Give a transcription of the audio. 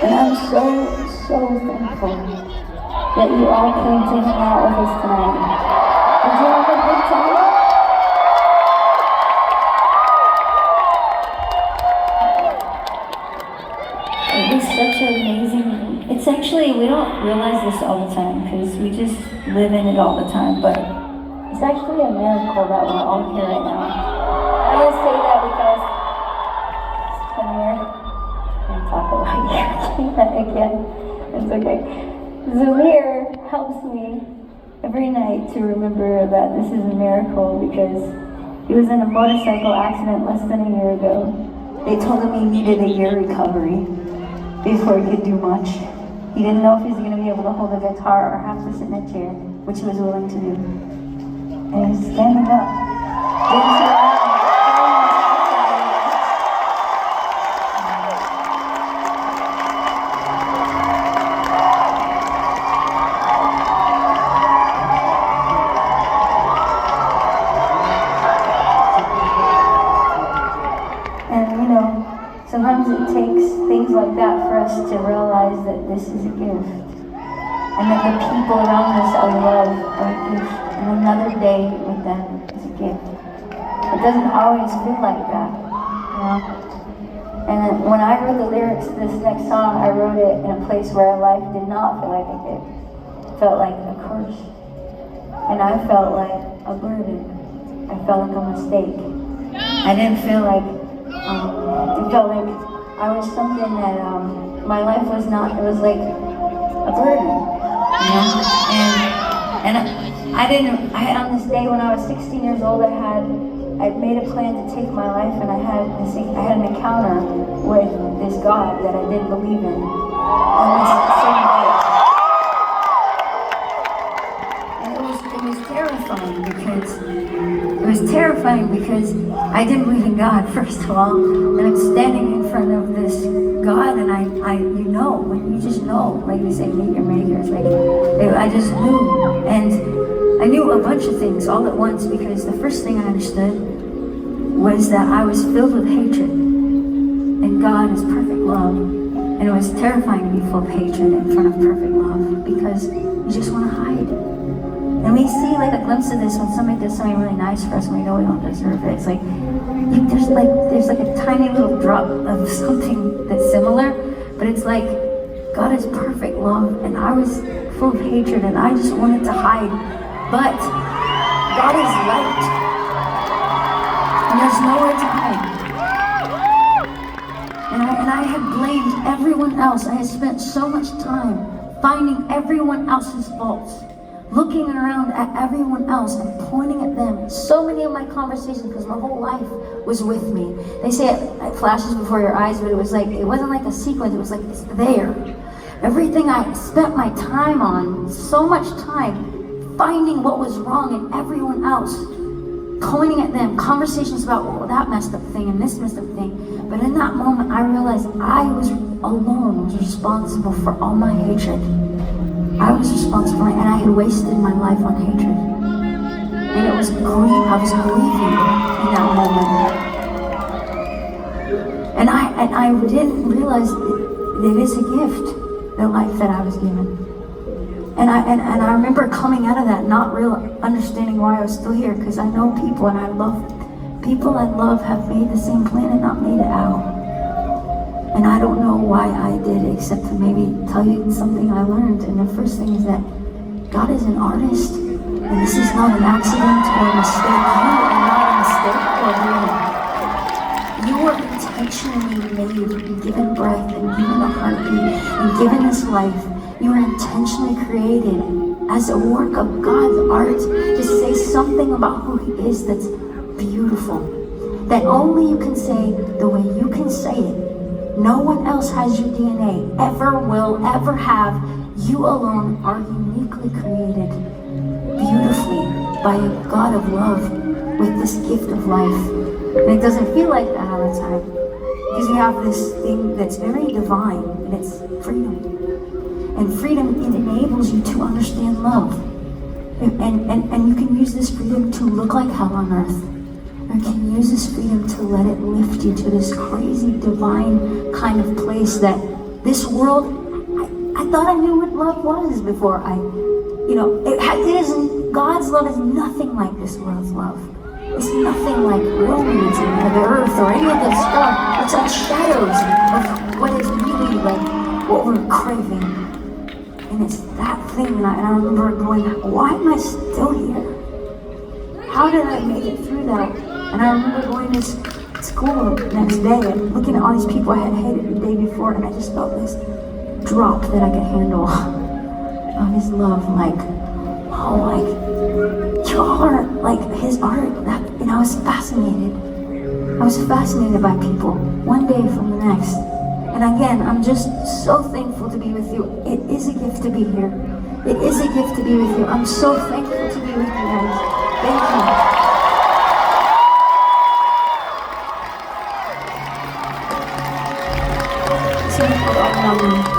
And I'm so thankful that you all came to hang out with us tonight. Did you have a good time? It was such an amazing, it's actually, we don't realize this all the time because we just live in it all the time, but it's actually a miracle that we're all here right now. I want to say that because Samir, I'm talking about you again, it's okay. Zamir helps me every night to remember that this is a miracle because he was in a motorcycle accident less than a year ago. They told him he needed a year recovery before he could do much. He didn't know if he was going to be able to hold a guitar or have to sit in a chair, which he was willing to do. And he was standing up. Didn't sit down. Sometimes it takes things like that for us to realize that this is a gift. And that the people around us that we love are a gift. And another day with them is a gift. It doesn't always feel like that, you know? And then when I wrote the lyrics to this next song, I wrote it in a place where life did not feel like a gift. It felt like a curse. And I felt like a burden. I felt like a mistake. I didn't feel like it felt like I was something that my life was not. It was like a burden, you know. And I had on this day when I was 16 years old. I'd made a plan to take my life, and I had an encounter with this God that I didn't believe in on this same day. And it was terrifying because I didn't believe in God, first of all, and I'm standing in front of this God, and when you just know, like they say, meet your maker. It's like, I just knew, and I knew a bunch of things all at once because the first thing I understood was that I was filled with hatred, and God is perfect love, and it was terrifying to be full of hatred in front of perfect love because you just want to hide. And we see like a glimpse of this when somebody does something really nice for us and we know we don't deserve it. It's like, there's like a tiny little drop of something that's similar, but it's like, God is perfect love, and I was full of hatred, and I just wanted to hide. But God is light, and there's nowhere to hide. And I had blamed everyone else. I had spent so much time finding everyone else's faults, looking around at everyone else and pointing at them. So many of my conversations, because my whole life was with me. They say it flashes before your eyes, but it wasn't like a sequence, it was like it's there. Everything I spent my time on, so much time, finding what was wrong in everyone else, pointing at them, conversations about that messed up thing and this messed up thing. But in that moment, I realized I was responsible for all my hatred. I was responsible, and I had wasted my life on hatred. And it was grief. I was grieving in that moment. And I didn't realize that it is a gift, the life that I was given. And I remember coming out of that, not understanding why I was still here, because I know people, and people I love have made the same plan and not made it out. And I don't know why I did, except to maybe tell you something I learned. And the first thing is that God is an artist, and this is not an accident or a mistake. You are not a mistake or a You were intentionally made and given breath and given a heartbeat and given this life. You were intentionally created as a work of God's art to say something about who He is that's beautiful, that only you can say the way you can say it. No one else has your DNA, ever will, ever have. You alone are uniquely created beautifully by a God of love with this gift of life. And it doesn't feel like that all the time, because we have this thing that's very divine, and it's freedom. And freedom, it enables you to understand love. And you can use this freedom to look like hell on earth. Or you can use this freedom to let it lift you to this crazy divine kind of place that This world, I thought I knew what love was before it isn't, God's love is nothing like this world's love. It's nothing like romance or the earth or any of that stuff. It's like shadows of what is really like what we're craving. And it's that thing, and I remember going, why am I still here? How did I make it through that? And I remember going to school the next day and looking at all these people I had hated the day before, and I just felt this drop that I could handle of his love, y'all are like his art. And I was fascinated. I was fascinated by people, one day from the next. And again, I'm just so thankful to be with you. It is a gift to be here. It is a gift to be with you. I'm so thankful to be with you guys. Thank you.